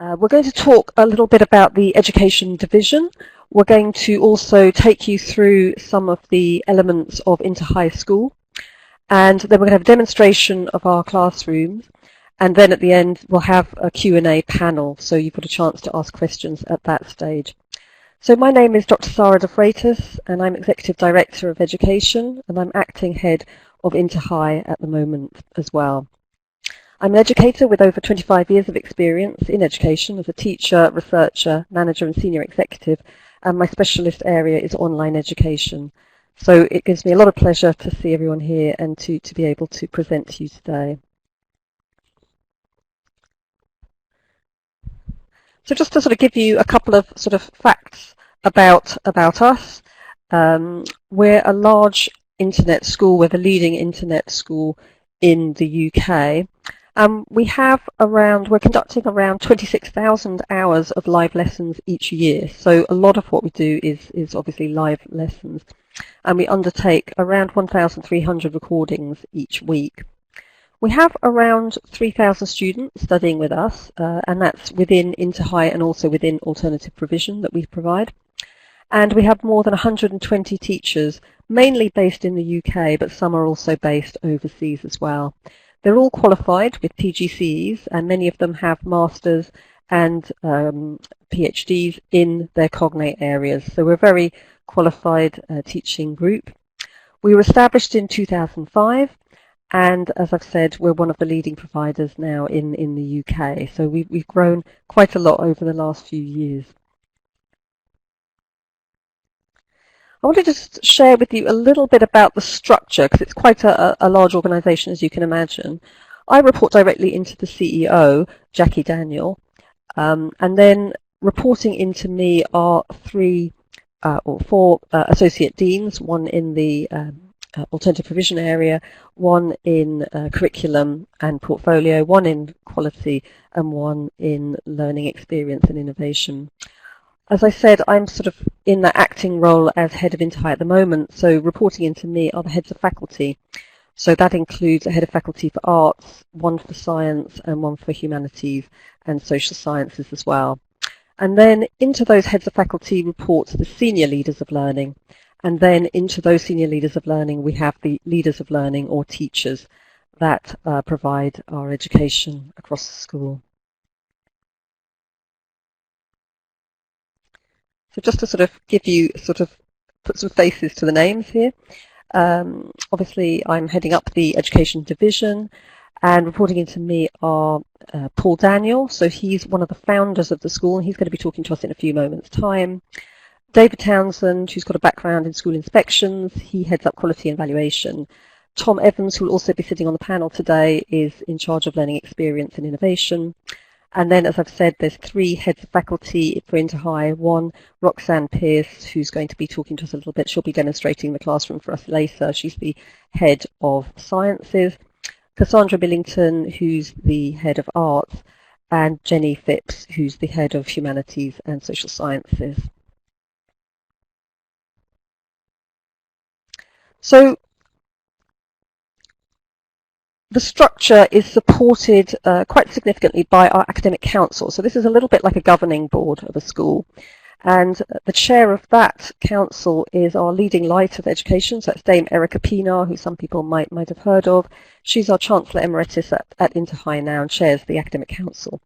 We're going to talk a little bit about the education division. We're going to also take you through some of the elements of InterHigh School, and then we're going to have a demonstration of our classrooms, and then at the end we'll have a Q&A panel, so you've got a chance to ask questions at that stage. So my name is Dr. Sara de Freitas, and I'm Executive Director of Education, and I'm Acting Head of InterHigh at the moment as well. I'm an educator with over 25 years of experience in education as a teacher, researcher, manager and senior executive, and my specialist area is online education. So it gives me a lot of pleasure to see everyone here and to be able to present to you today. So just to sort of give you a couple of sort of facts about us, we're a large internet school, we're the leading internet school in the UK. We're conducting around 26,000 hours of live lessons each year. So a lot of what we do is obviously live lessons. And we undertake around 1,300 recordings each week. We have around 3,000 students studying with us, and that's within InterHigh and also within alternative provision that we provide. And we have more than 120 teachers, mainly based in the UK, but some are also based overseas as well. They're all qualified with PGCEs, and many of them have masters and PhDs in their cognate areas. So we're a very qualified teaching group. We were established in 2005, and as I've said, we're one of the leading providers now in the UK. So we've grown quite a lot over the last few years. I want to just share with you a little bit about the structure, because it's quite a large organisation, as you can imagine. I report directly into the CEO, Jackie Daniel, and then reporting into me are four associate deans, one in the alternative provision area, one in curriculum and portfolio, one in quality, and one in learning experience and innovation. As I said, I'm sort of in that acting role as head of InterHigh at the moment, so reporting into me are the heads of faculty. So that includes a head of faculty for arts, one for science, and one for humanities and social sciences as well. And then into those heads of faculty reports the senior leaders of learning. And then into those senior leaders of learning, we have the leaders of learning or teachers that provide our education across the school. So just to sort of give you, put some faces to the names here. Obviously, I'm heading up the education division, and reporting into me are Paul Daniel. So he's one of the founders of the school, and he's going to be talking to us in a few moments' time. David Townsend, who's got a background in school inspections, he heads up quality and valuation. Tom Evans, who will also be sitting on the panel today, is in charge of learning experience and innovation. And then, as I've said, there's three heads of faculty for InterHigh. One, Roxanne Pearce, who's going to be talking to us a little bit. She'll be demonstrating the classroom for us later. She's the head of sciences. Cassandra Millington, who's the head of arts. And Jenny Phipps, who's the head of humanities and social sciences. So the structure is supported quite significantly by our academic council. So this is a little bit like a governing board of a school. And the chair of that council is our leading light of education. So that's Dame Erica Pienaar, who some people might have heard of. She's our Chancellor Emeritus at InterHigh now and chairs the academic council.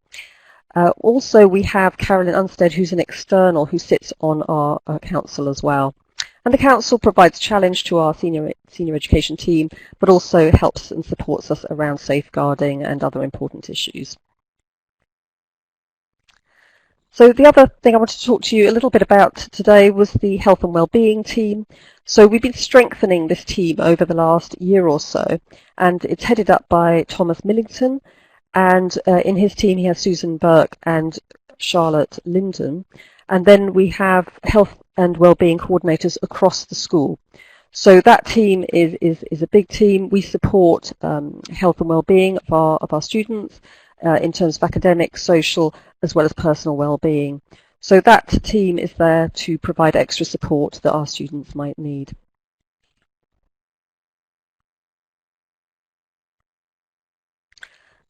Also, we have Carolyn Unstead, who's an external who sits on our council as well. And the council provides challenge to our senior education team, but also helps and supports us around safeguarding and other important issues. So the other thing I wanted to talk to you a little bit about today was the health and wellbeing team. So we've been strengthening this team over the last year or so, and it's headed up by Thomas Millington, and in his team he has Susan Burke and Charlotte Linden. And then we have health and wellbeing coordinators across the school. So that team is a big team. We support health and wellbeing of our students in terms of academic, social, as well as personal wellbeing. So that team is there to provide extra support that our students might need.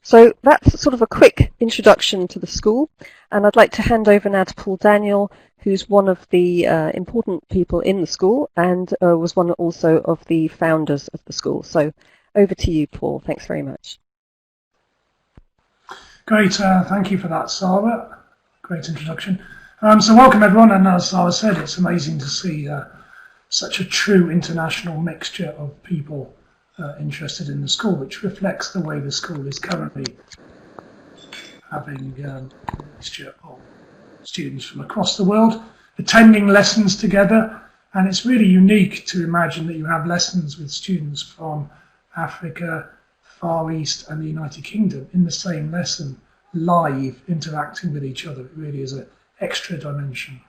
So that's sort of a quick introduction to the school, and I'd like to hand over now to Paul Daniel, who's one of the important people in the school and was one also of the founders of the school. So over to you, Paul. Thanks very much. Great, thank you for that, Sarah. Great introduction. So welcome everyone, and as Sarah said, it's amazing to see such a true international mixture of people interested in the school, which reflects the way the school is currently having a mixture of students from across the world attending lessons together. And it's really unique to imagine that you have lessons with students from Africa, Far East and the United Kingdom in the same lesson, live, interacting with each other. It really is an extra dimension.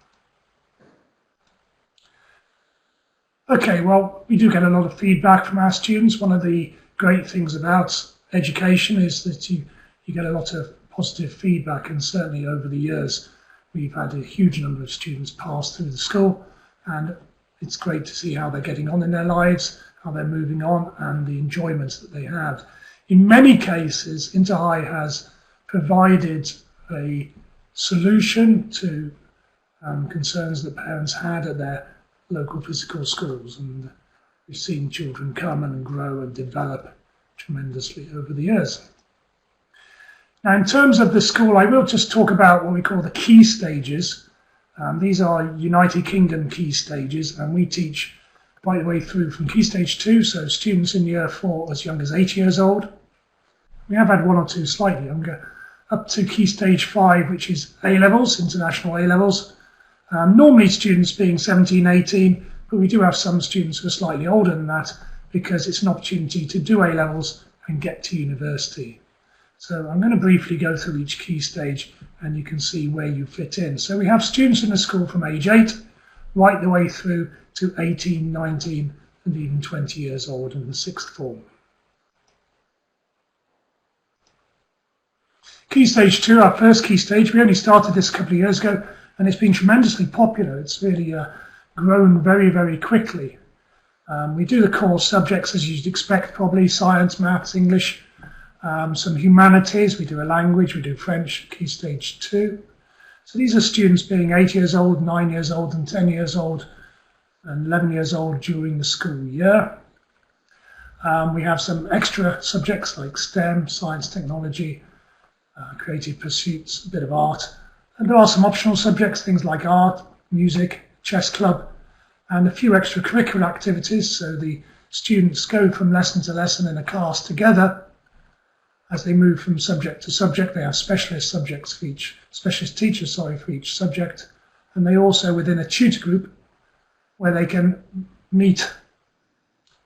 Okay, well, we do get a lot of feedback from our students. One of the great things about education is that you get a lot of positive feedback, and certainly over the years we've had a huge number of students pass through the school, and it's great to see how they're getting on in their lives, how they're moving on, and the enjoyment that they have. In many cases, InterHigh has provided a solution to concerns that parents had at their local physical schools, and we've seen children come and grow and develop tremendously over the years. Now, in terms of the school, I will just talk about what we call the key stages. These are United Kingdom key stages, and we teach right the way through from Key Stage 2, so students in Year 4 as young as 8 years old. We have had one or two slightly younger, up to Key Stage 5, which is A-levels, international A-levels. Normally students being 17, 18, but we do have some students who are slightly older than that because it's an opportunity to do A-levels and get to university. So I'm going to briefly go through each key stage and you can see where you fit in. So we have students in the school from age 8 right the way through to 18, 19 and even 20 years old in the 6th form. Key Stage 2, our first key stage, we only started this a couple of years ago, and it's been tremendously popular. It's really grown very, very quickly. We do the core subjects as you'd expect, probably science, maths, English, some humanities. We do a language, we do French, Key Stage 2. So these are students being 8 years old, 9 years old, and 10 years old, and 11 years old during the school year. We have some extra subjects like STEM, science, technology, creative pursuits, a bit of art. And there are some optional subjects, things like art, music, chess club, and a few extracurricular activities. So the students go from lesson to lesson in a class together. As they move from subject to subject, they have specialist subjects for each, specialist teachers, for each subject. And they also within a tutor group where they can meet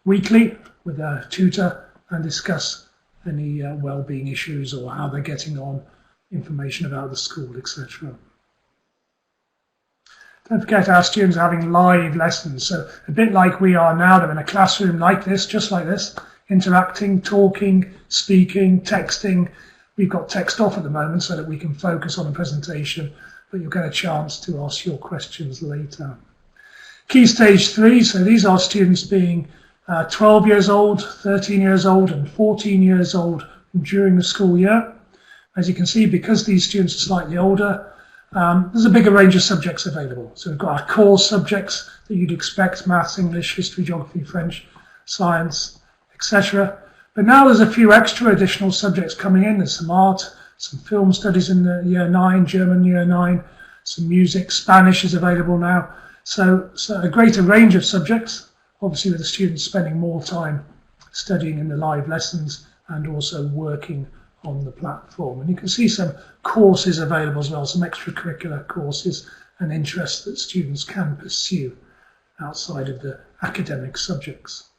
weekly with a tutor and discuss any well-being issues or how they're getting on, information about the school, etc. Don't forget our students are having live lessons, so a bit like we are now, they're in a classroom like this, just like this, interacting, talking, speaking, texting. We've got text off at the moment so that we can focus on the presentation, but you'll get a chance to ask your questions later. Key Stage 3, so these are students being 12 years old, 13 years old and 14 years old during the school year. As you can see, because these students are slightly older, there's a bigger range of subjects available. So we've got our core subjects that you'd expect, maths, English, history, geography, French, science, etc. But now there's a few extra additional subjects coming in. There's some art, some film studies in the Year 9, German Year 9, some music, Spanish is available now. So a greater range of subjects, obviously with the students spending more time studying in the live lessons and also working on the platform. And you can see some courses available as well, some extracurricular courses and interests that students can pursue outside of the academic subjects.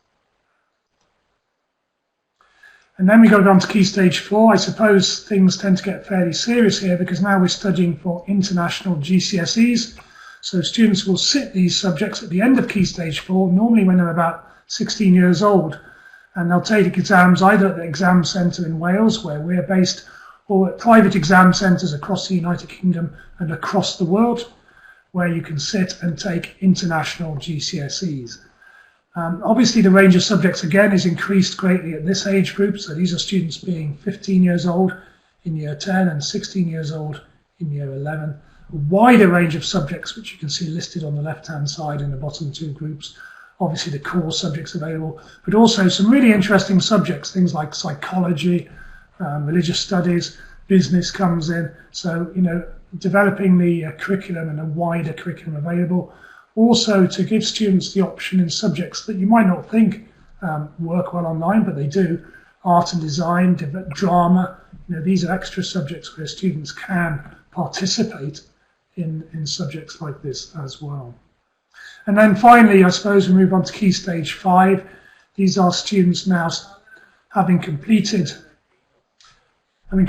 And then we go down to Key Stage 4. I suppose things tend to get fairly serious here because now we're studying for international GCSEs. So students will sit these subjects at the end of Key Stage 4, normally when they're about 16 years old, and they'll take exams either at the exam centre in Wales, where we're based, or at private exam centres across the United Kingdom and across the world, where you can sit and take international GCSEs. Obviously, the range of subjects, again, is increased greatly at this age group. So these are students being 15 years old in year 10 and 16 years old in year 11. A wider range of subjects, which you can see listed on the left-hand side in the bottom two groups. Obviously, the core subjects available, but also some really interesting subjects, things like psychology, religious studies, business comes in. So, developing the curriculum and a wider curriculum available. Also, to give students the option in subjects that you might not think work well online, but they do. Art and design, drama, these are extra subjects where students can participate in subjects like this as well. And then finally, I suppose we move on to Key Stage 5. These are students now having completed their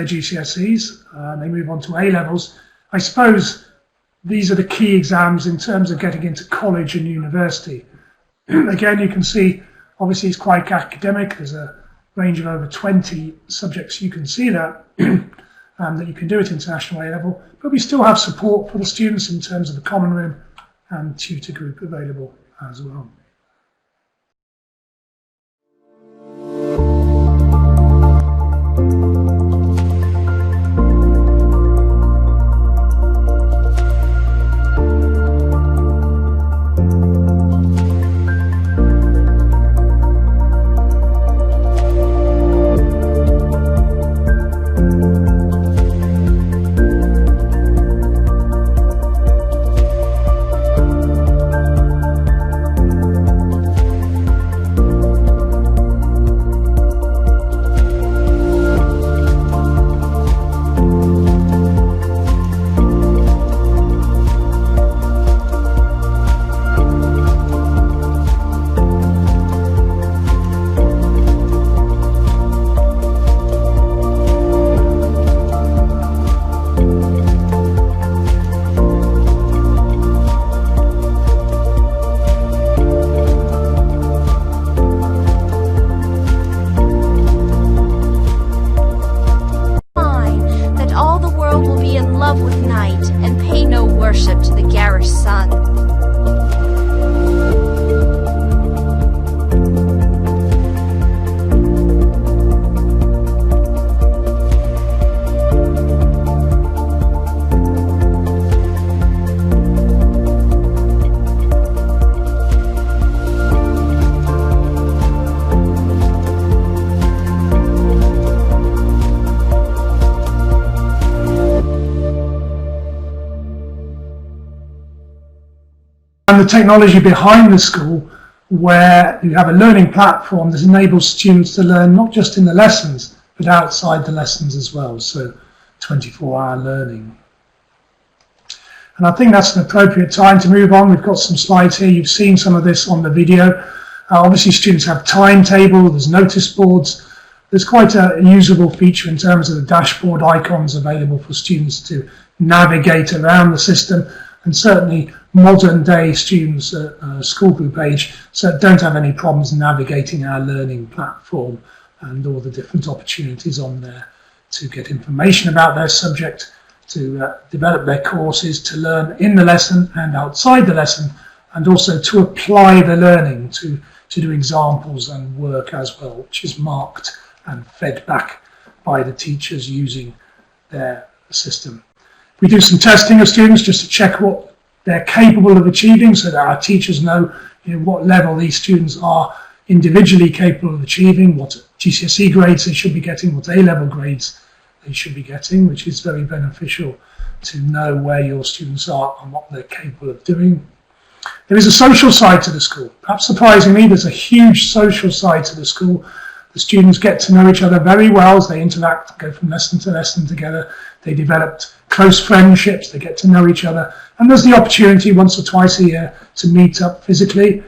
GCSEs. They move on to A-levels. I suppose these are the key exams in terms of getting into college and university. Again, you can see, obviously, it's quite academic. There's a range of over 20 subjects you can see that you can do at international A-level. But we still have support for the students in terms of the common room and tutor group available as well. And the technology behind the school, where you have a learning platform that enables students to learn not just in the lessons, but outside the lessons as well. So 24-hour learning. And I think that's an appropriate time to move on. We've got some slides here. You've seen some of this on the video. Obviously, students have timetable, there's notice boards. There's quite a usable feature in terms of the dashboard icons available for students to navigate around the system. And certainly modern day students at school group age don't have any problems navigating our learning platform and all the different opportunities on there to get information about their subject, to develop their courses, to learn in the lesson and outside the lesson, and also to apply the learning, to do examples and work as well, which is marked and fed back by the teachers using their system. We do some testing of students just to check what they're capable of achieving, so that our teachers know, what level these students are individually capable of achieving, what GCSE grades they should be getting, what A-level grades they should be getting, which is very beneficial to know where your students are and what they're capable of doing. There is a social side to the school. Perhaps surprisingly, there's a huge social side to the school. The students get to know each other very well as they interact, go from lesson to lesson together. They developed close friendships, they get to know each other, and there's the opportunity once or twice a year to meet up physically.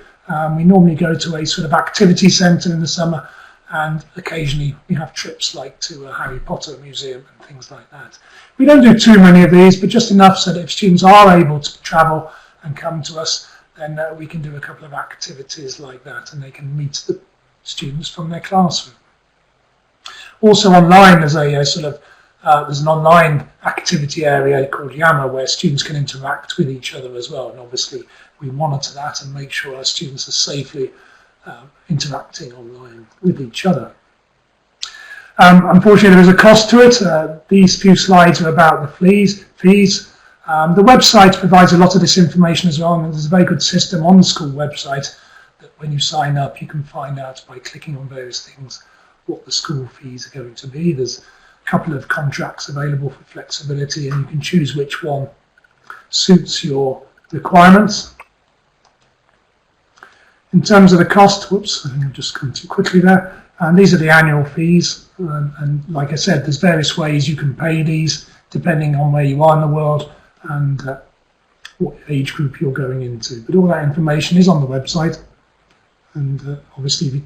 We normally go to a sort of activity centre in the summer, and occasionally we have trips like to a Harry Potter museum and things like that. We don't do too many of these, but just enough so that if students are able to travel and come to us, then we can do a couple of activities like that, and they can meet the students from their classroom. Also online, there's a sort of There's an online activity area called Yammer where students can interact with each other as well, and obviously we monitor that and make sure our students are safely interacting online with each other. Unfortunately, there is a cost to it. These few slides are about the fees. The website provides a lot of this information as well, and there's a very good system on the school website that when you sign up, you can find out by clicking on various things what the school fees are going to be. There's a couple of contracts available for flexibility, and you can choose which one suits your requirements. In terms of the cost, whoops, I think I've just gone too quickly there. And these are the annual fees, and like I said, there's various ways you can pay these depending on where you are in the world and what age group you're going into. But all that information is on the website, and obviously if you're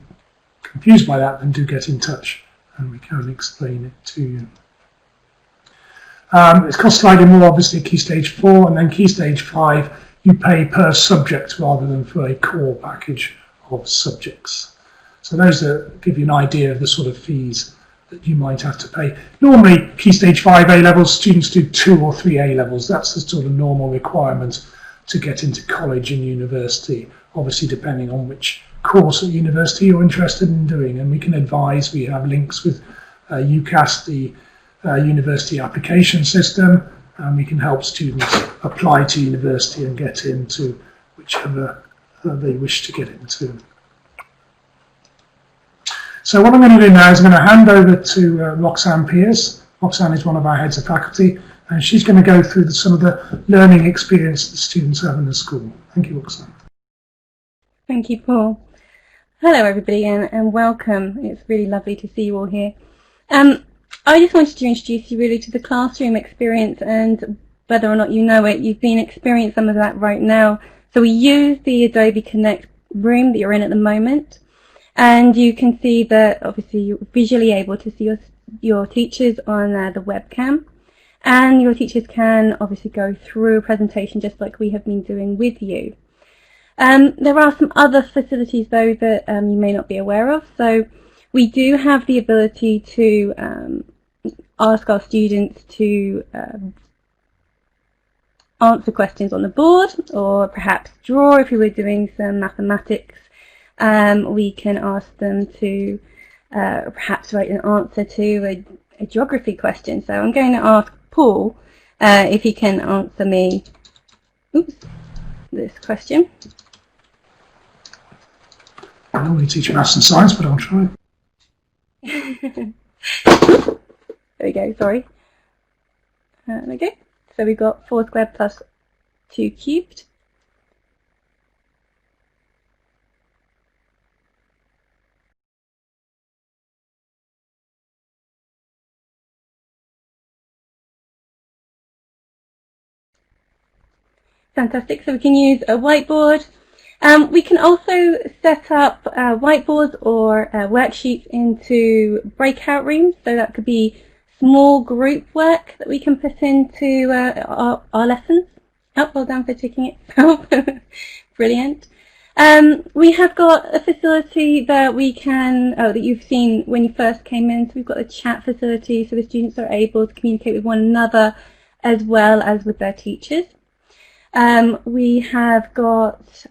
confused by that, then do get in touch and we can explain it to you. It costs slightly more, obviously, Key Stage 4, and then Key Stage 5 you pay per subject rather than for a core package of subjects. So those give you an idea of the sort of fees that you might have to pay. Normally, Key Stage 5 A-levels, students do 2 or 3 A-levels. That's the sort of normal requirement to get into college and university, obviously depending on which course at university you're interested in doing. And we can advise, we have links with UCAS, the university application system, and we can help students apply to university and get into whichever they wish to get into. So what I'm going to do now is I'm going to hand over to Roxanne Pierce. Roxanne is one of our heads of faculty, and she's going to go through some of the learning experience that students have in the school. Thank you, Roxanne. Thank you, Paul. Hello, everybody, and welcome. It's really lovely to see you all here. I just wanted to introduce you really to the classroom experience, and whether or not you know it, you've been experiencing some of that right now. So we use the Adobe Connect room that you're in at the moment. And you can see that obviously you're visually able to see your teachers on the webcam, and your teachers can obviously go through a presentation just like we have been doing with you. There are some other facilities though that you may not be aware of. So we do have the ability to ask our students to answer questions on the board, or perhaps draw if we were doing some mathematics. We can ask them to perhaps write an answer to a geography question. So I'm going to ask Paul if he can answer me this question. I normally teach maths and science, but I'll try. There we go, sorry. There we go. So we've got 4 squared plus 2 cubed. Fantastic, so we can use a whiteboard. We can also set up whiteboards or worksheets into breakout rooms, so that could be small group work that we can put into our lessons. Oh, well done for ticking it off. Brilliant. We have got a facility that we can, that you've seen when you first came in, so we've got a chat facility so the students are able to communicate with one another as well as with their teachers. We have got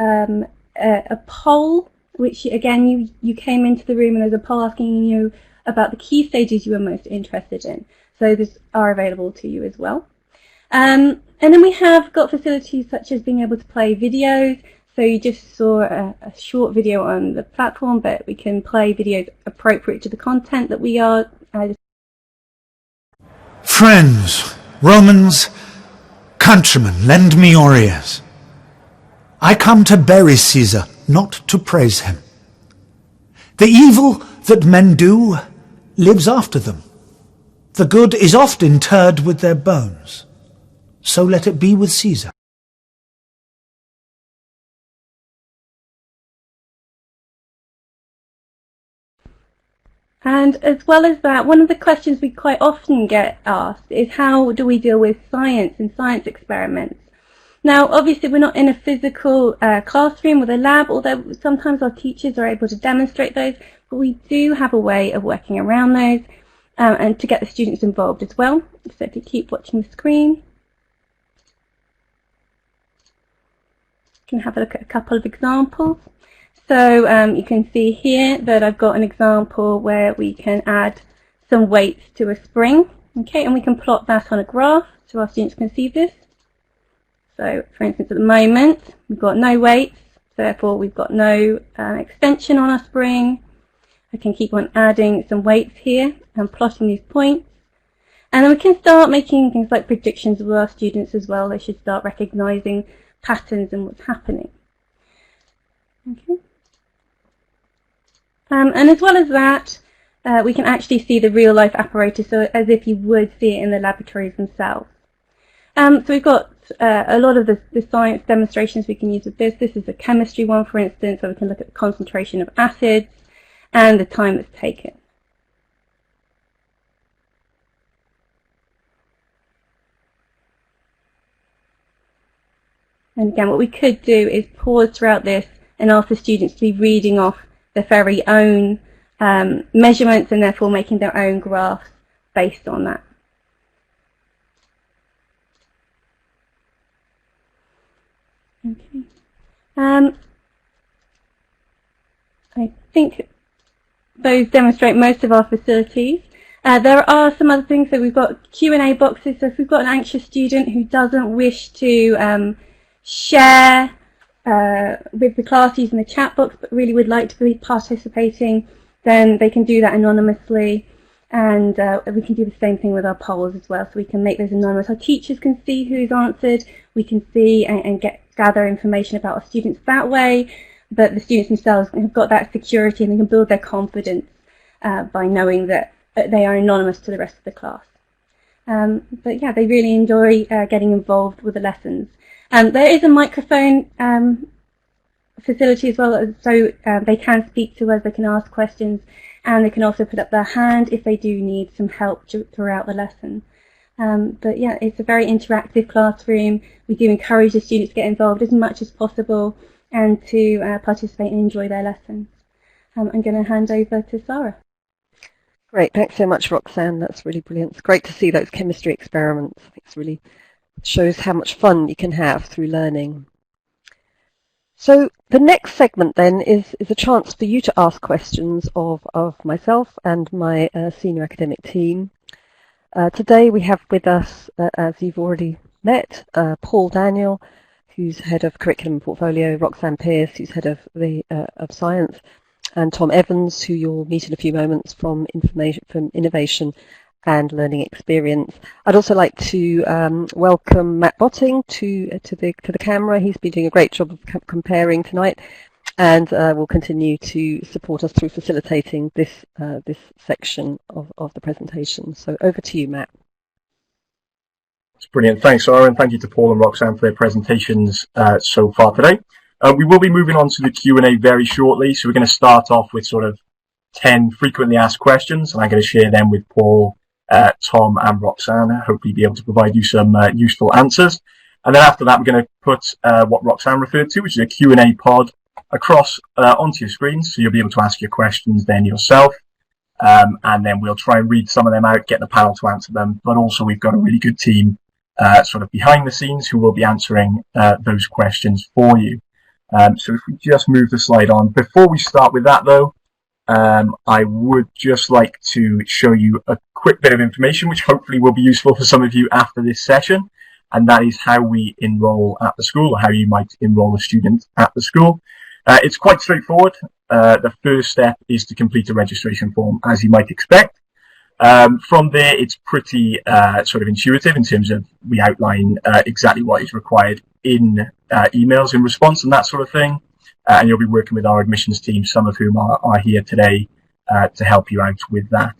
a poll, which again you came into the room and there's a poll asking you about the key stages you were most interested in. So these are available to you as well. And then we have got facilities such as being able to play videos. So you just saw a short video on the platform, but we can play videos appropriate to the content that we are. Friends, Romans, countrymen, lend me your ears. I come to bury Caesar, not to praise him. The evil that men do lives after them. The good is oft interred with their bones. So let it be with Caesar. And as well as that, one of the questions we quite often get asked is how do we deal with science and science experiments? Now, obviously, we're not in a physical classroom with a lab, although sometimes our teachers are able to demonstrate those, but we do have a way of working around those. and to get the students involved as well. So if you keep watching the screen, you can have a look at a couple of examples. So you can see here that I've got an example where we can add some weights to a spring, okay, and we can plot that on a graph so our students can see this. So for instance, at the moment we've got no weights, therefore we've got no extension on our spring. I can keep on adding some weights here and plotting these points, and then we can start making things like predictions with our students as well. They should start recognizing patterns and what's happening. Okay. And as well as that, we can actually see the real life apparatus, so as if you would see it in the laboratories themselves. So we've got a lot of the science demonstrations we can use with this. This is a chemistry one, for instance, where we can look at the concentration of acids and the time that's taken. And again, what we could do is pause throughout this and ask the students to be reading off their very own measurements and therefore making their own graphs based on that. Okay. I think those demonstrate most of our facilities. There are some other things. So we've got Q&A boxes. So if we've got an anxious student who doesn't wish to share with the class using the chat box, but really would like to be participating, then they can do that anonymously. And we can do the same thing with our polls as well. So we can make those anonymous. Our teachers can see who's answered. We can see and gather information about our students that way. But the students themselves have got that security and they can build their confidence by knowing that they are anonymous to the rest of the class. But yeah, they really enjoy getting involved with the lessons. There is a microphone facility as well, so they can speak to us, they can ask questions, and they can also put up their hand if they do need some help throughout the lesson. But yeah, it's a very interactive classroom. We do encourage the students to get involved as much as possible and to participate and enjoy their lessons. I'm going to hand over to Sarah. Great, thanks so much, Roxanne. That's really brilliant. It's great to see those chemistry experiments. I think it's really shows how much fun you can have through learning. So the next segment then is a chance for you to ask questions of myself and my senior academic team. Today we have with us, as you've already met, Paul Daniel, who's head of curriculum and portfolio, Roxanne Pierce, who's head of science, and Tom Evans, who you'll meet in a few moments from innovation and learning experience. I'd also like to welcome Matt Botting to the camera. He's been doing a great job of comparing tonight, and will continue to support us through facilitating this section of the presentation. So over to you, Matt. That's brilliant. Thanks, Sarah, and thank you to Paul and Roxanne for their presentations so far today. We will be moving on to the Q&A very shortly, so we're going to start off with sort of 10 frequently asked questions, and I'm going to share them with Paul, Tom and Roxanne, hopefully be able to provide you some useful answers. And then after that, we're going to put what Roxanne referred to, which is a Q&A pod, across onto your screen, so you'll be able to ask your questions then yourself. And then we'll try and read some of them out, get the panel to answer them, but also we've got a really good team sort of behind the scenes who will be answering those questions for you. So if we just move the slide on. Before we start with that though, I would just like to show you a quick bit of information which hopefully will be useful for some of you after this session, and that is how we enroll at the school, or how you might enroll a student at the school. It's quite straightforward. The first step is to complete a registration form, as you might expect. From there, it's pretty sort of intuitive in terms of we outline exactly what is required in emails in response and that sort of thing. And you'll be working with our admissions team, some of whom are here today to help you out with that.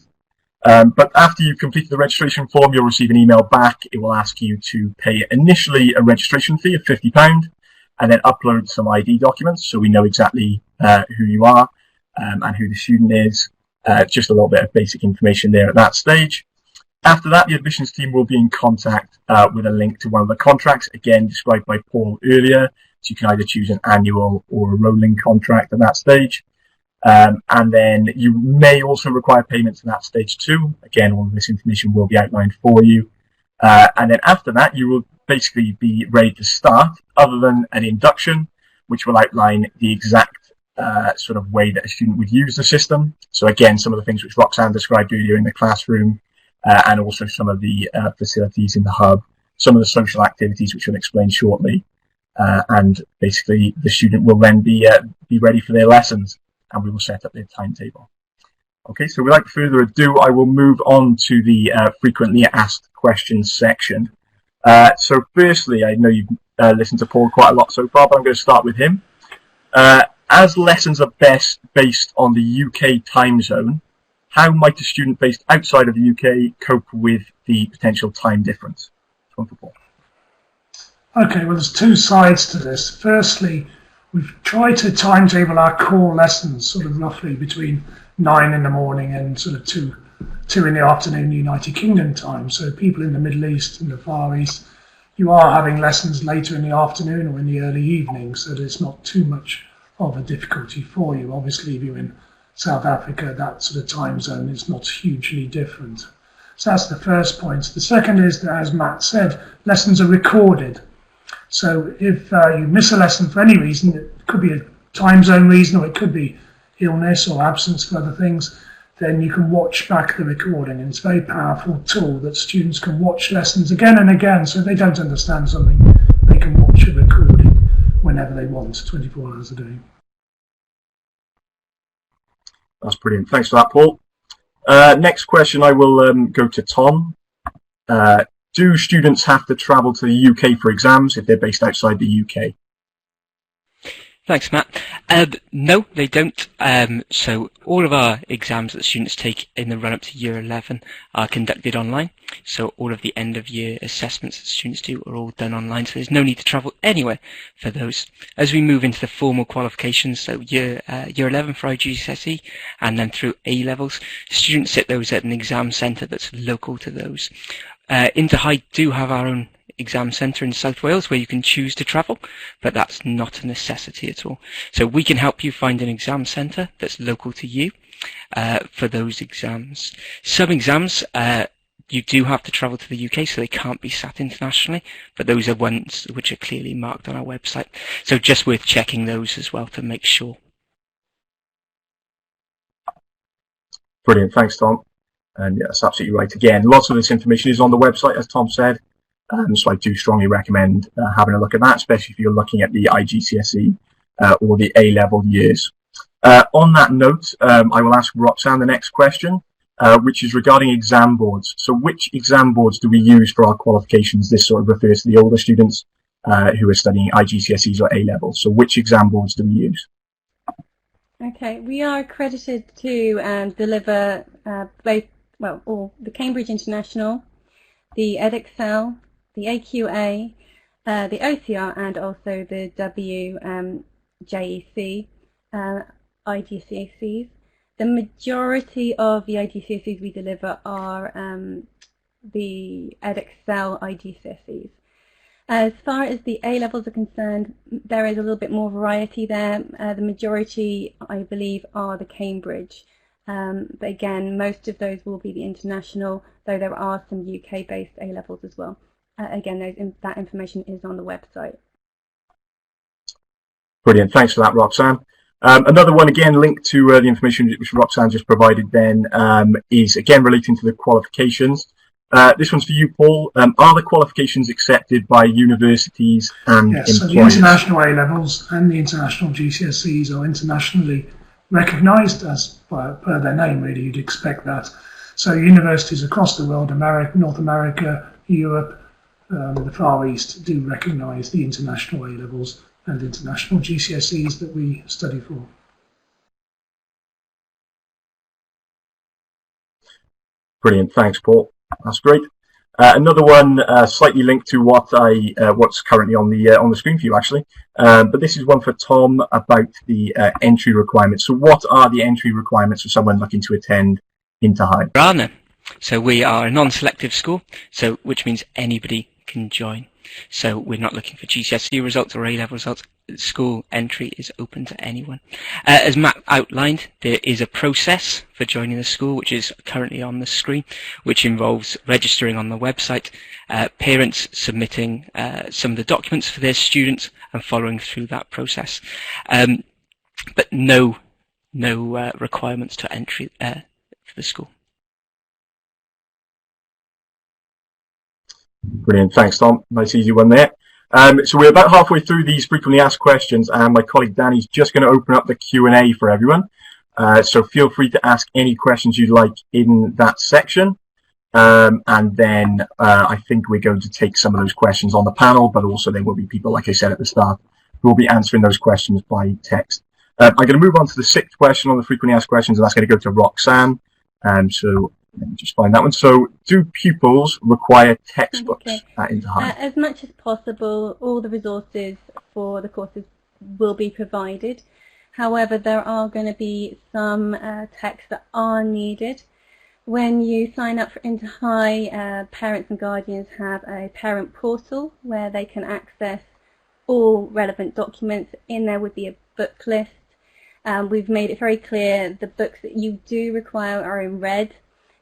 But after you've completed the registration form, you'll receive an email back. It will ask you to pay initially a registration fee of £50 and then upload some ID documents so we know exactly who you are and who the student is. Just a little bit of basic information there at that stage. After that, the admissions team will be in contact with a link to one of the contracts, again described by Paul earlier. So you can either choose an annual or a rolling contract at that stage. And then you may also require payment in that stage 2. Again, all of this information will be outlined for you. And then after that, you will basically be ready to start, other than an induction, which will outline the exact sort of way that a student would use the system. So again, some of the things which Roxanne described earlier in the classroom, and also some of the facilities in the hub, some of the social activities which we'll explain shortly. And basically the student will then be ready for their lessons, and we will set up their timetable. Okay, so without further ado, I will move on to the frequently asked questions section. So firstly, I know you've listened to Paul quite a lot so far, but I'm going to start with him. As lessons are best based on the UK time zone, how might a student based outside of the UK cope with the potential time difference? One for Paul. Okay, well, there's two sides to this. Firstly, we've tried to timetable our core lessons sort of roughly between 9 in the morning and sort of 2 in the afternoon United Kingdom time. So people in the Middle East and the Far East, you are having lessons later in the afternoon or in the early evening, so there's not too much of a difficulty for you. Obviously, if you're in South Africa, that sort of time zone is not hugely different. So that's the first point. The second is that, as Matt said, lessons are recorded. So if you miss a lesson for any reason, it could be a time zone reason, or it could be illness or absence for other things, then you can watch back the recording. And it's a very powerful tool that students can watch lessons again and again. So if they don't understand something, they can watch a recording whenever they want, 24 hours a day. That's brilliant. Thanks for that, Paul. Next question, I will go to Tom. Do students have to travel to the UK for exams if they're based outside the UK? Thanks, Matt. No, they don't. So all of our exams that students take in the run-up to Year 11 are conducted online. So all of the end-of-year assessments that students do are all done online, so there's no need to travel anywhere for those. As we move into the formal qualifications, so Year 11 for IGCSE, and then through A-levels, students sit those at an exam centre that's local to those. InterHigh do have our own exam centre in South Wales where you can choose to travel, but that's not a necessity at all. So we can help you find an exam centre that's local to you for those exams. Some exams you do have to travel to the UK, so they can't be sat internationally, but those are ones which are clearly marked on our website. So just worth checking those as well to make sure. Brilliant, thanks, Tom. And yeah, that's absolutely right. Again, lots of this information is on the website, as Tom said. So I do strongly recommend having a look at that, especially if you're looking at the IGCSE or the A-level years. On that note, I will ask Roxanne the next question, which is regarding exam boards. So which exam boards do we use for our qualifications? This sort of refers to the older students who are studying IGCSEs or A-levels. So which exam boards do we use? Okay, we are accredited to deliver all the Cambridge International, the EdExcel, the AQA, the OCR, and also the WJEC IGCSEs. The majority of the IGCSEs we deliver are the EdExcel IGCSEs. As far as the A-levels are concerned, there is a little bit more variety there. The majority, I believe, are the Cambridge. But again, most of those will be the international, though there are some UK-based A-levels as well. Again, that information is on the website. Brilliant. Thanks for that, Roxanne. Another one, again, linked to the information which Roxanne just provided then, is again relating to the qualifications. This one's for you, Paul. Are the qualifications accepted by universities and employers? So the international A-levels and the international GCSEs are internationally recognised, as per their name, really. You'd expect that. So universities across the world, America, North America, Europe, the Far East, do recognise the international A-levels and international GCSEs that we study for. Brilliant, thanks, Paul. That's great. Another one slightly linked to what's currently on the screen for you, actually. But this is one for Tom about the entry requirements. So, what are the entry requirements for someone looking to attend InterHigh? So we are a non-selective school, which means anybody can join. So we're not looking for GCSE results or A-level results. School entry is open to anyone. As Matt outlined, there is a process for joining the school, which is currently on the screen, which involves registering on the website, parents submitting some of the documents for their students and following through that process. But no requirements to entry for the school. Brilliant. Thanks, Tom. Nice, easy one there. So we're about halfway through these frequently asked questions, and my colleague Danny's just going to open up the Q&A for everyone. So feel free to ask any questions you'd like in that section. And then I think we're going to take some of those questions on the panel, but also there will be people, like I said at the start, who will be answering those questions by text. I'm going to move on to the 6th question on the frequently asked questions, and that's going to go to Roxanne. So let me just find that one. So, do pupils require textbooks at InterHigh? As much as possible, all the resources for the courses will be provided. However, there are going to be some texts that are needed. When you sign up for InterHigh, parents and guardians have a parent portal where they can access all relevant documents. In there would be a book list. We've made it very clear the books that you do require are in red.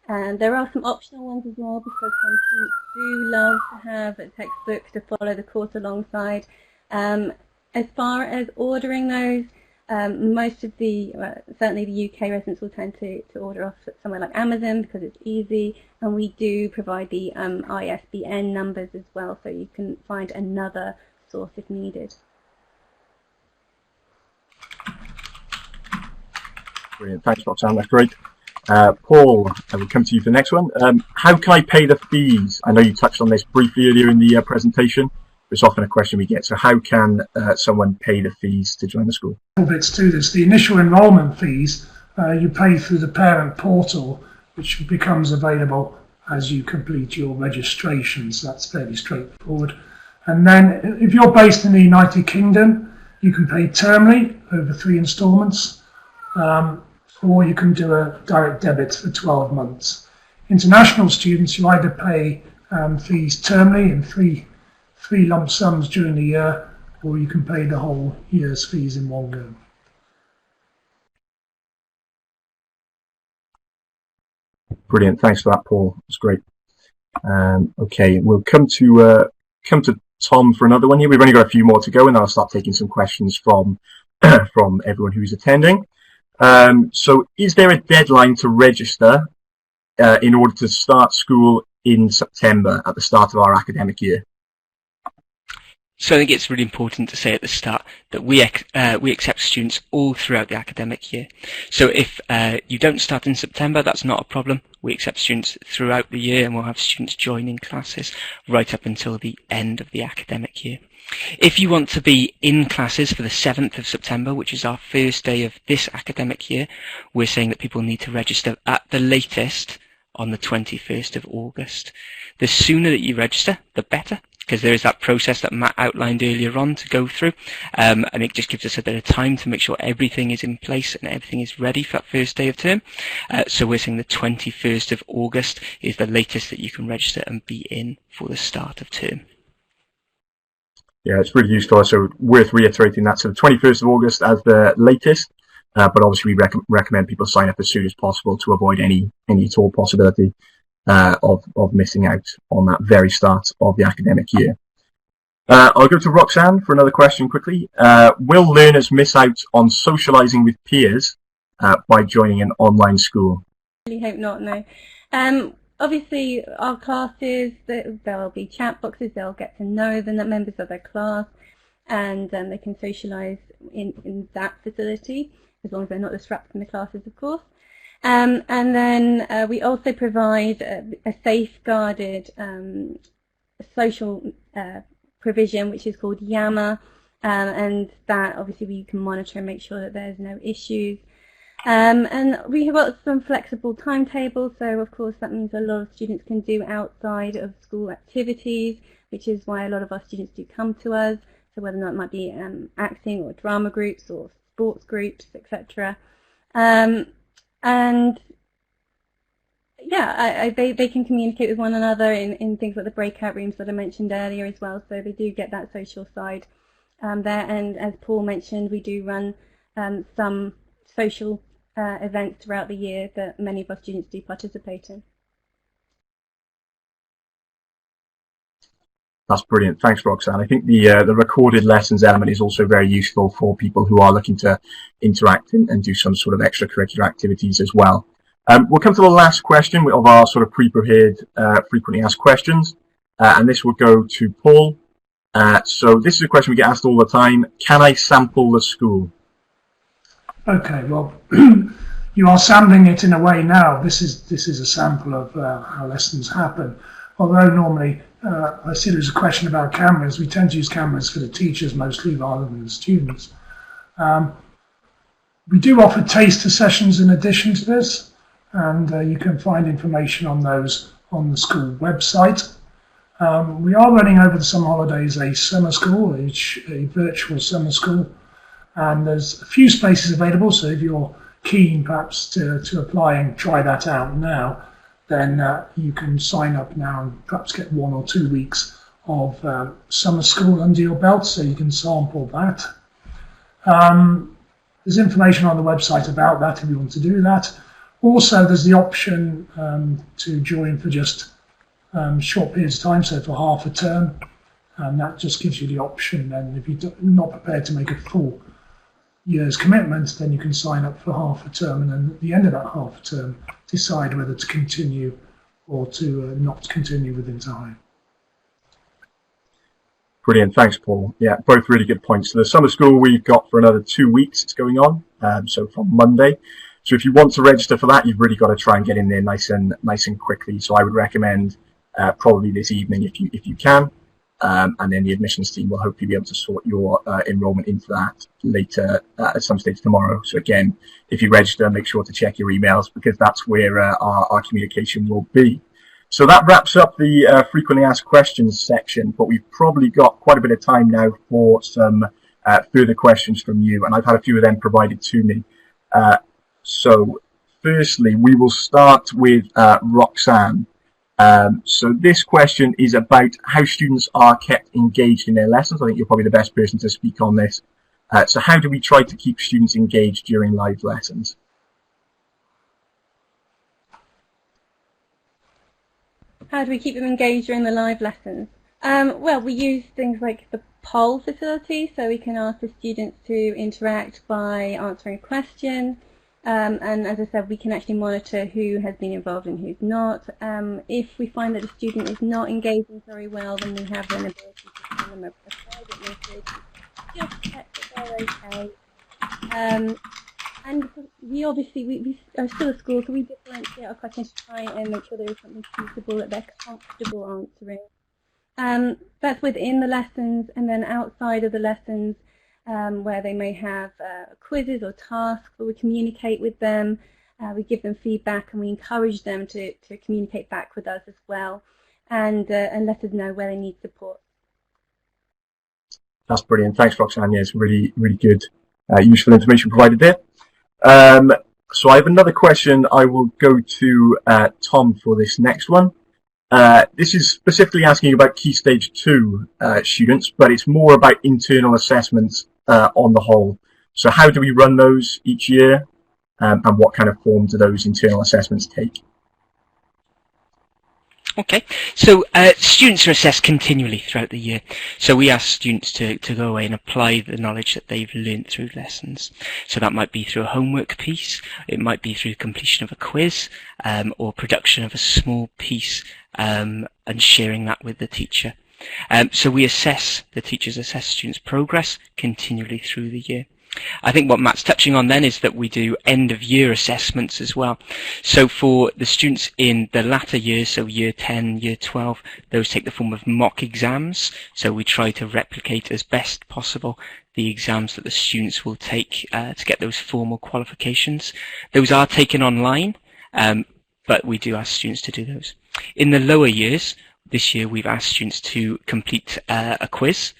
And there are some optional ones as well, because some students do love to have a textbook to follow the course alongside. As far as ordering those, most of the, certainly the UK residents will tend to order off somewhere like Amazon because it's easy, and we do provide the ISBN numbers as well, so you can find another source if needed. Brilliant. Thanks, Roxanne. That's great. Paul, I will come to you for the next one. How can I pay the fees? I know you touched on this briefly earlier in the presentation. It's often a question we get. So how can someone pay the fees to join the school? Bits to this. The initial enrolment fees you pay through the parent portal, which becomes available as you complete your registration. So that's fairly straightforward. And then if you're based in the United Kingdom, you can pay termly over 3 instalments. Or you can do a direct debit for 12 months. International students, you either pay fees termly in three lump sums during the year, or you can pay the whole year's fees in one go. Brilliant. Thanks for that, Paul. That's great. Okay, we'll come to Tom for another one here. We've only got a few more to go, and then I'll start taking some questions from from everyone who's attending. So is there a deadline to register in order to start school in September at the start of our academic year? So I think it's really important to say at the start that we accept students all throughout the academic year. So if you don't start in September, that's not a problem. We accept students throughout the year, and we'll have students joining classes right up until the end of the academic year. If you want to be in classes for the 7th of September, which is our first day of this academic year, we're saying that people need to register at the latest on the 21st of August. The sooner that you register, the better, because there is that process that Matt outlined earlier on to go through, and it just gives us a bit of time to make sure everything is in place and everything is ready for that first day of term. So we're saying the 21st of August is the latest that you can register and be in for the start of term. Yeah, it's really useful. So worth reiterating that. So the 21st of August as the latest, but obviously we recommend people sign up as soon as possible to avoid any at all possibility of missing out on that very start of the academic year. I'll go to Roxanne for another question quickly. Will learners miss out on socialising with peers by joining an online school? I really hope not, no. Obviously, our classes, there'll be chat boxes, they'll get to know the members of their class, and they can socialise in that facility, as long as they're not disrupting from the classes, of course. And then we also provide a safeguarded social provision, which is called YAMA, and that obviously we can monitor and make sure that there's no issues. And we have got some flexible timetables, so of course that means a lot of students can do outside of school activities, which is why a lot of our students do come to us, so whether or not it might be acting or drama groups or sports groups, etc. And they can communicate with one another in things like the breakout rooms that I mentioned earlier as well, so they do get that social side there. And as Paul mentioned, we do run some social events throughout the year that many of our students do participate in. That's brilliant. Thanks, Roxanne. I think the recorded lessons element is also very useful for people who are looking to interact and do some sort of extracurricular activities as well. We'll come to the last question of our sort of pre-prepared frequently asked questions, and this will go to Paul. So this is a question we get asked all the time. Can I sample the school? Okay, well, you are sampling it in a way now. This is a sample of how lessons happen. Although normally I see there's a question about cameras. We tend to use cameras for the teachers mostly rather than the students. We do offer taster sessions in addition to this, and you can find information on those on the school website. We are running over the summer holidays a summer school, a virtual summer school, and there's a few spaces available, so if you're keen perhaps to apply and try that out now, then you can sign up now and perhaps get 1 or 2 weeks of summer school under your belt, so you can sample that. There's information on the website about that if you want to do that. Also, there's the option to join for just short periods of time, so for half a term, and that just gives you the option. And if you're not prepared to make a full year's commitment, then you can sign up for half a term, and then at the end of that half a term, decide whether to continue or to not continue with InterHigh. Brilliant, thanks, Paul. Yeah, both really good points. So the summer school we've got for another 2 weeks. It's going on, so from Monday. So if you want to register for that, you've really got to try and get in there nice and quickly. So I would recommend probably this evening if you can. And then the admissions team will hopefully be able to sort your enrolment into that later at some stage tomorrow. So again, if you register, make sure to check your emails, because that's where our communication will be. So that wraps up the frequently asked questions section, but we've probably got quite a bit of time now for some further questions from you, and I've had a few of them provided to me. So firstly, we will start with Roxanne. So this question is about how students are kept engaged in their lessons. I think you're probably the best person to speak on this. So how do we try to keep students engaged during live lessons? How do we keep them engaged during the live lessons? Well, we use things like the poll facility, so we can ask the students to interact by answering a question. And as I said, we can actually monitor who has been involved and who's not. If we find that a student is not engaging very well, then we have an ability to send them a private message, just check that they're okay. And we are still a school, so we differentiate our questions to try and make sure there is something suitable that they're comfortable answering. That's within the lessons, and then outside of the lessons, where they may have quizzes or tasks, where we communicate with them, we give them feedback, and we encourage them to communicate back with us as well, and let us know where they need support. That's brilliant. Thanks, Roxanne. Yeah, it's really, really good, useful information provided there. So I have another question. I will go to Tom for this next one. This is specifically asking about Key Stage 2 students, but it's more about internal assessments on the whole. So how do we run those each year, and what kind of form do those internal assessments take? Okay, so students are assessed continually throughout the year. So we ask students to go away and apply the knowledge that they've learned through lessons. So that might be through a homework piece, it might be through completion of a quiz, or production of a small piece, and sharing that with the teacher. So we assess, the teachers assess students' progress continually through the year. I think what Matt's touching on then is that we do end of year assessments as well. So for the students in the latter years, so year 10, year 12, those take the form of mock exams. So we try to replicate as best possible the exams that the students will take to get those formal qualifications. Those are taken online, but we do ask students to do those. In the lower years, this year we've asked students to complete a quiz,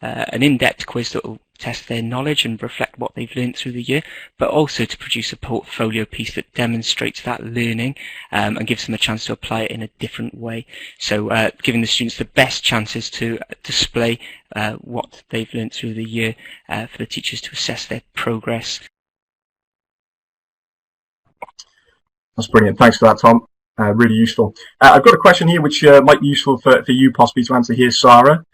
an in-depth quiz that will test their knowledge and reflect what they've learned through the year, but also to produce a portfolio piece that demonstrates that learning and gives them a chance to apply it in a different way. So giving the students the best chances to display what they've learned through the year for the teachers to assess their progress. That's brilliant. Thanks for that, Tom. Really useful. I've got a question here which might be useful for you possibly to answer here, Sarah.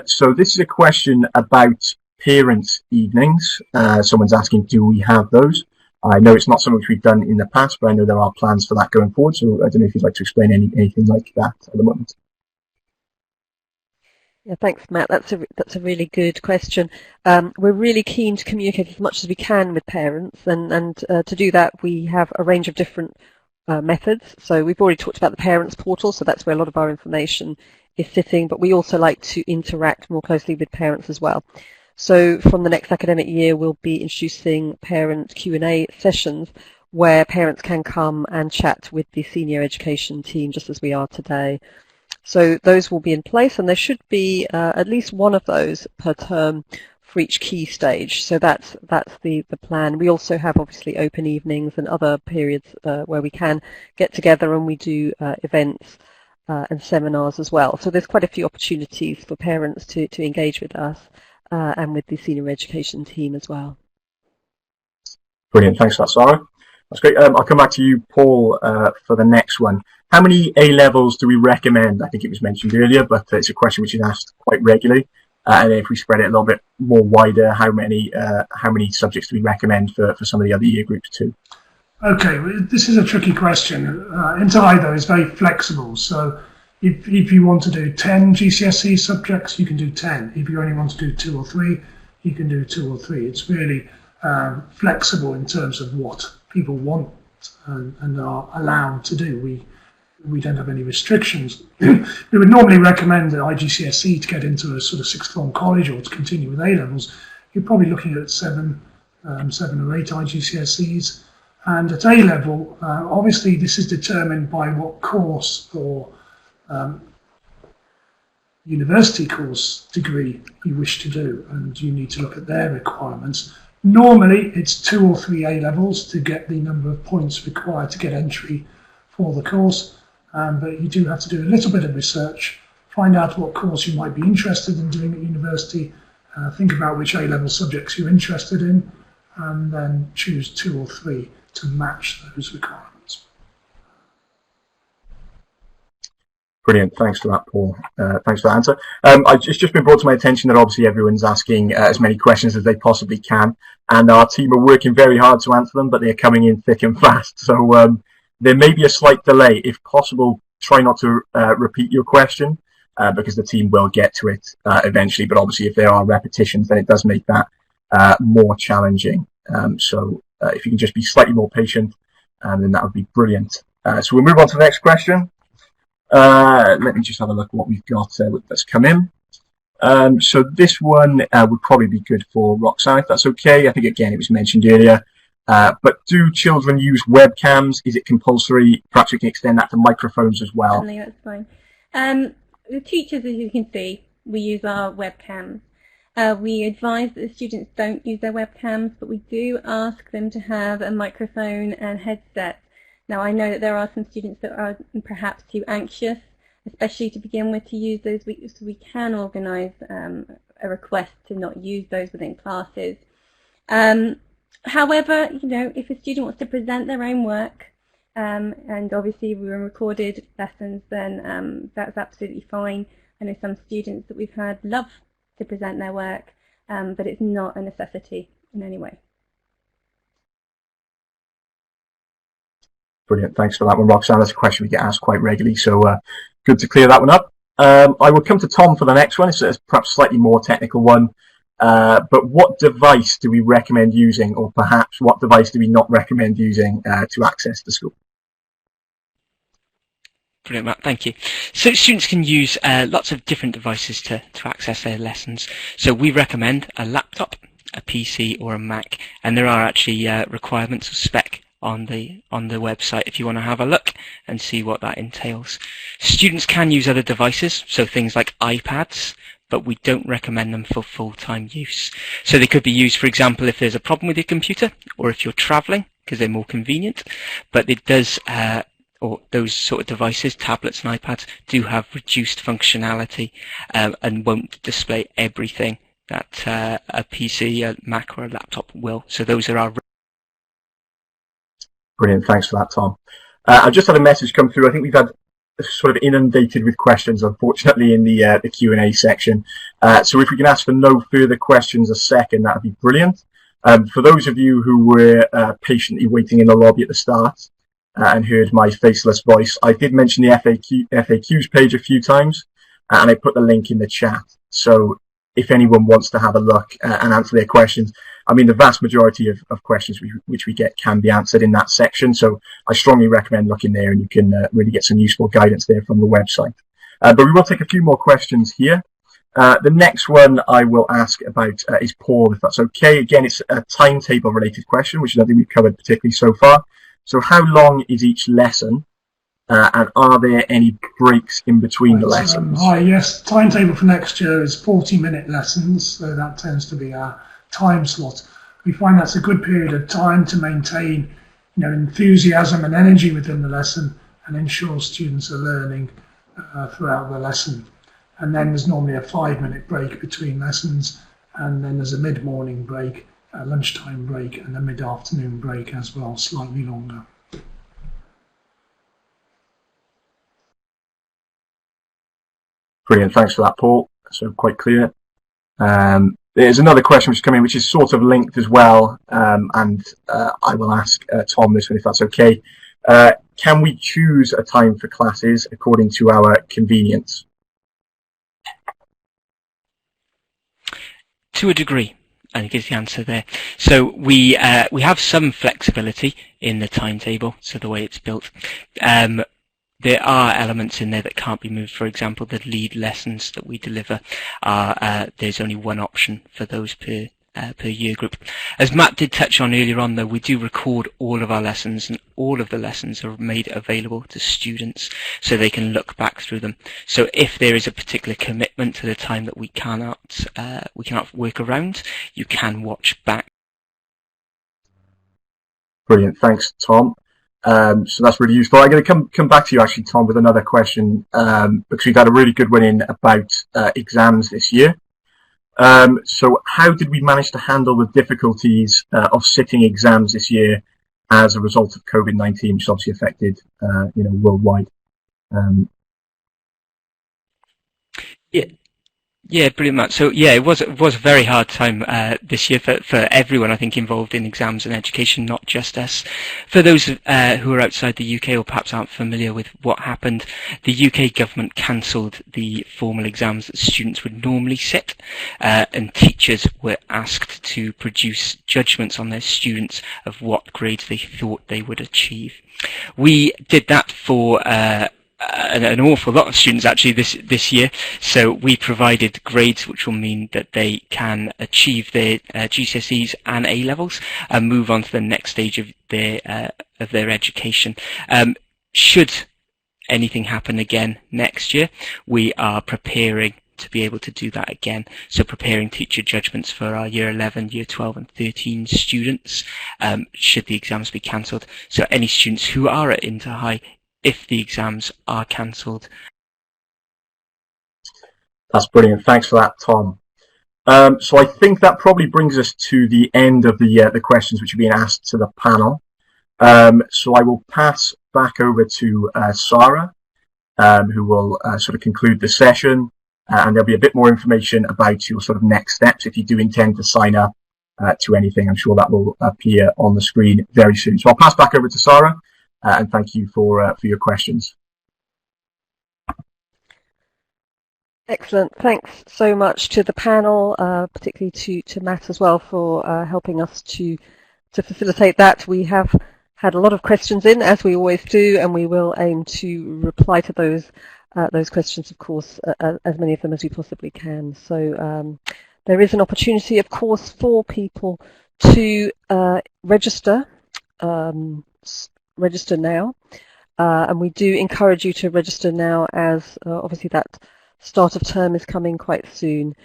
So this is a question about parents' evenings. Someone's asking, do we have those? I know it's not something which we've done in the past, but I know there are plans for that going forward. So I don't know if you'd like to explain anything like that at the moment. Yeah, thanks, Matt. That's a really good question. We're really keen to communicate as much as we can with parents, and to do that, we have a range of different methods. So we've already talked about the parents portal, so that's where a lot of our information is sitting, but we also like to interact more closely with parents as well. So from the next academic year, we'll be introducing parent Q&A sessions where parents can come and chat with the senior education team, just as we are today. So those will be in place, and there should be at least one of those per term for each key stage. So that's the plan. We also have obviously open evenings and other periods where we can get together and we do events and seminars as well. So there's quite a few opportunities for parents to engage with us and with the senior education team as well. Brilliant. Thanks for that, Sarah. That's great. I'll come back to you, Paul, for the next one. How many A-levels do we recommend? I think it was mentioned earlier, but it's a question which is asked quite regularly. And if we spread it a little bit more wider, how many subjects do we recommend for some of the other year groups too? Okay, this is a tricky question. InterHigh, though, is very flexible. So if you want to do 10 GCSE subjects, you can do 10. If you only want to do 2 or 3, you can do 2 or 3. It's really flexible in terms of what people want and are allowed to do. We don't have any restrictions. We would normally recommend at IGCSE to get into a sort of sixth form college or to continue with A-levels. You're probably looking at 7 or 8 IGCSEs. And at A-level, obviously this is determined by what course or university course degree you wish to do, and you need to look at their requirements. Normally it's 2 or 3 A-levels to get the number of points required to get entry for the course, but you do have to do a little bit of research, find out what course you might be interested in doing at university, think about which A-level subjects you're interested in, and then choose 2 or 3 to match those requirements. Brilliant. Thanks for that, Paul. Thanks for that answer. It's just been brought to my attention that obviously everyone's asking as many questions as they possibly can, and our team are working very hard to answer them, but they're coming in thick and fast. So there may be a slight delay. If possible, try not to repeat your question because the team will get to it eventually. But obviously, if there are repetitions, then it does make that more challenging. So if you can just be slightly more patient, then that would be brilliant. So we'll move on to the next question. Let me just have a look at what we've got that's come in. So this one would probably be good for Roxanne, if that's okay. I think, again, it was mentioned earlier. But do children use webcams? Is it compulsory? Perhaps we can extend that to microphones as well. Certainly, that's fine. The teachers, as you can see, we use our webcams. We advise that the students don't use their webcams, but we do ask them to have a microphone and headset. Now, I know that there are some students that are perhaps too anxious, especially to begin with, to use those, so we can organise a request to not use those within classes. However, you know, if a student wants to present their own work, and obviously we were recorded lessons, then that's absolutely fine. I know some students that we've had love to present their work, but it's not a necessity in any way. Brilliant. Thanks for that one, Roxanne. That's a question we get asked quite regularly, so good to clear that one up. I will come to Tom for the next one. It's perhaps a slightly more technical one. But what device do we recommend using, or perhaps what device do we not recommend using to access the school? Brilliant, Matt. Thank you. So students can use lots of different devices to access their lessons. So we recommend a laptop, a PC, or a Mac, and there are actually requirements of spec on the website if you want to have a look and see what that entails. Students can use other devices, so things like iPads, but we don't recommend them for full-time use. So they could be used, for example, if there's a problem with your computer or if you're traveling, because they're more convenient. But it does, or those sort of devices, tablets and iPads, do have reduced functionality and won't display everything that a PC, a Mac or a laptop will. So those are our... Brilliant, thanks for that, Tom. I've just had a message come through. I think we've had sort of inundated with questions, unfortunately, in the Q&A section. So if we can ask for no further questions a second, that would be brilliant. For those of you who were patiently waiting in the lobby at the start and heard my faceless voice, I did mention the FAQs page a few times, and I put the link in the chat. So if anyone wants to have a look and answer their questions, I mean, the vast majority of questions which we get can be answered in that section. So I strongly recommend looking there, and you can really get some useful guidance there from the website. But we will take a few more questions here. The next one I will ask about is Paul, if that's okay. Again, it's a timetable related question, which is nothing we've covered particularly so far. So how long is each lesson? And are there any breaks in between the lessons? Hi, yes, timetable for next year is 40-minute lessons, so that tends to be our time slot. We find that's a good period of time to maintain, enthusiasm and energy within the lesson and ensure students are learning throughout the lesson. And then there's normally a 5-minute break between lessons, and then there's a mid-morning break, a lunchtime break, and a mid-afternoon break as well, slightly longer. Brilliant, thanks for that, Paul. So quite clear. There's another question which is coming, which is sort of linked as well, and I will ask Tom this one if that's okay. Can we choose a time for classes according to our convenience? To a degree, I think is the answer there. So we have some flexibility in the timetable, so the way it's built. There are elements in there that can't be moved. For example, the lead lessons that we deliver are there's only one option for those per year group. As Matt did touch on earlier on, though, we do record all of our lessons, and all of the lessons are made available to students so they can look back through them. So if there is a particular commitment to the time that we cannot work around, you can watch back. Brilliant, thanks, Tom. So that's really useful. I'm going to come back to you actually, Tom, with another question, because we've had a really good one in about exams this year. So how did we manage to handle the difficulties of sitting exams this year as a result of COVID-19, which obviously affected worldwide? Yeah, brilliant, Matt. So yeah, it was a very hard time this year for everyone, I think, involved in exams and education, not just us. For those who are outside the UK or perhaps aren't familiar with what happened, the UK government cancelled the formal exams that students would normally sit, and teachers were asked to produce judgments on their students of what grades they thought they would achieve. We did that for an awful lot of students actually this year. So we provided grades which will mean that they can achieve their GCSEs and A levels and move on to the next stage of their education. Should anything happen again next year, we are preparing to be able to do that again. So preparing teacher judgments for our year 11, year 12 and 13 students, should the exams be cancelled. So any students who are at InterHigh, if the exams are cancelled. That's brilliant. Thanks for that, Tom. So I think that probably brings us to the end of the questions which are being asked to the panel. So I will pass back over to Sarah, who will sort of conclude the session, and there'll be a bit more information about your sort of next steps if you do intend to sign up to anything. I'm sure that will appear on the screen very soon. So I'll pass back over to Sarah. And thank you for your questions. Excellent. Thanks so much to the panel, particularly to Matt as well for helping us to facilitate that. We have had a lot of questions in, as we always do, and we will aim to reply to those questions, of course, as many of them as we possibly can. So there is an opportunity, of course, for people to register now, and we do encourage you to register now, as obviously that Start of term is coming quite soon.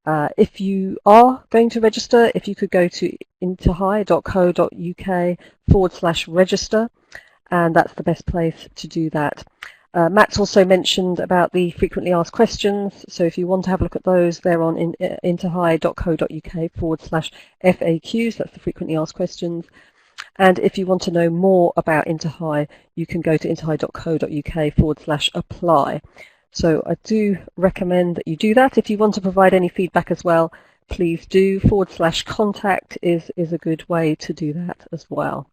If you are going to register, if you could go to interhigh.co.uk/register, and that's the best place to do that. Matt's also mentioned about the frequently asked questions, so if you want to have a look at those, they're on interhigh.co.uk/FAQs, that's the frequently asked questions. And if you want to know more about InterHigh, you can go to interhigh.co.uk/apply. So I do recommend that you do that. If you want to provide any feedback as well, please do. /contact is a good way to do that as well.